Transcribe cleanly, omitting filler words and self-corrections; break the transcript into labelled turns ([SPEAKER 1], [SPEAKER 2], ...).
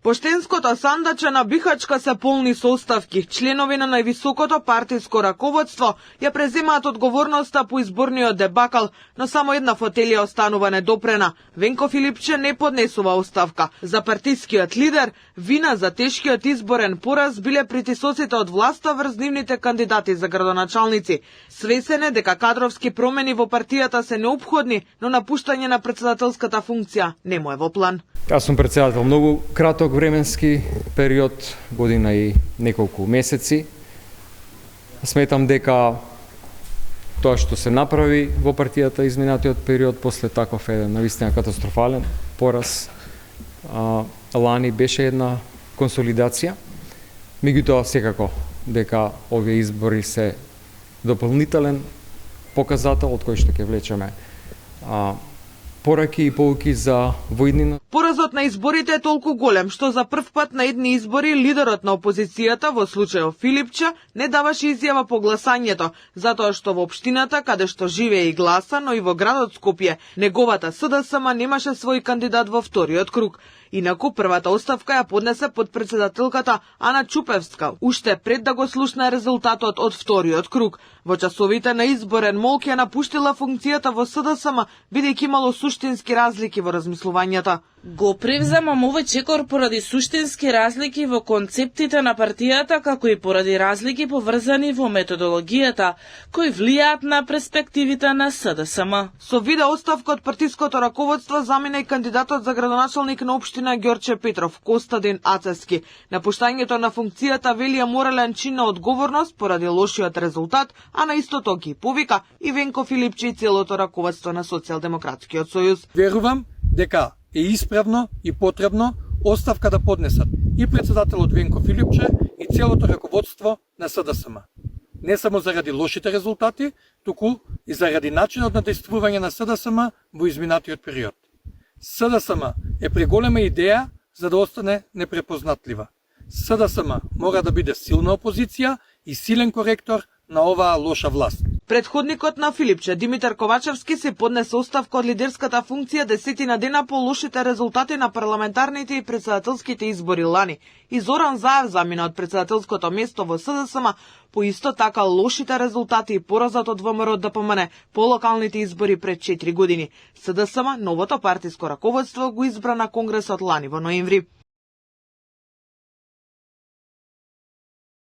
[SPEAKER 1] Поштенското сандаче на Бихачка се полни со оставки. Членови на највисокото партиско раководство ја преземаат одговорноста по изборниот дебакал, но само една фотелија останува недопрена. Венко Филипче не поднесува оставка. За партискиот лидер, вина за тешкиот изборен пораз биле притисоците од власта врз нивните кандидати за градоначалници. Свесен е дека кадровски промени во партијата се неопходни, но напуштање на претседателската функција не му е во план.
[SPEAKER 2] Јас сум претседател многу краток временски период, година и неколку месеци. Сметам дека тоа што се направи во партијата изминатиот период после таков еден навистина катастрофален пораз лани беше една консолидација. Меѓутоа секако дека овие избори се дополнителен показател од кој што ќе влечеме пораки и поуки за воиднина.
[SPEAKER 1] Поразот на изборите е толку голем што за прв пат на едни избори лидерот на опозицијата, во случајот Филипче, не даваше изјава по гласањето, затоа што во општината каде што живее и гласа, но и во градот Скопје, неговата СДСМ немаше свој кандидат во вториот круг. Инаку првата оставка ја поднесе подпредседателката Ана Чупевска, уште пред да го слушна резултатот од вториот круг. Во часовите на изборен молк ја напуштила функцијата во СДСМ, бидејќи имало суштински разлики во размислувањата.
[SPEAKER 3] Го превземам овој чекор поради суштински разлики во концептите на партијата, како и поради разлики поврзани во методологијата, кои влијаат на перспективите на СДСМ.
[SPEAKER 1] Со видео оставка од партиското раководство замина и кандидатот за градоначалник на општина Ѓорче Петров, Костадин Ацевски. Напуштањето на функцијата вели морален чин на одговорност поради лошиот резултат, а на истото ги повика и Венко Филипче и целото раководство на Социјалдемократскиот сојуз.
[SPEAKER 4] Верувам дека е исправно и потребно оставка да поднесат и претседателот Венко Филипче и целото раководство на СДСМ. Не само заради лошите резултати, туку и заради начинот на действување на СДСМ во изминатиот период. СДСМ е преголема идеја за да остане непрепознатлива. СДСМ мора да биде силна опозиција и силен коректор на оваа лоша власт.
[SPEAKER 1] Предходникот на Филипче, Димитар Ковачевски, се поднесе оставка од лидерската функција 10 дена по лошите резултати на парламентарните и претседателските избори лани. И Зоран Заев замина од претседателското место во СДСМ по исто така лошите резултати и поразот од ВМРО ДПМН по локалните избори пред 4 години. СДСМ, новото партиско раководство, го избра на конгресот лани во ноември.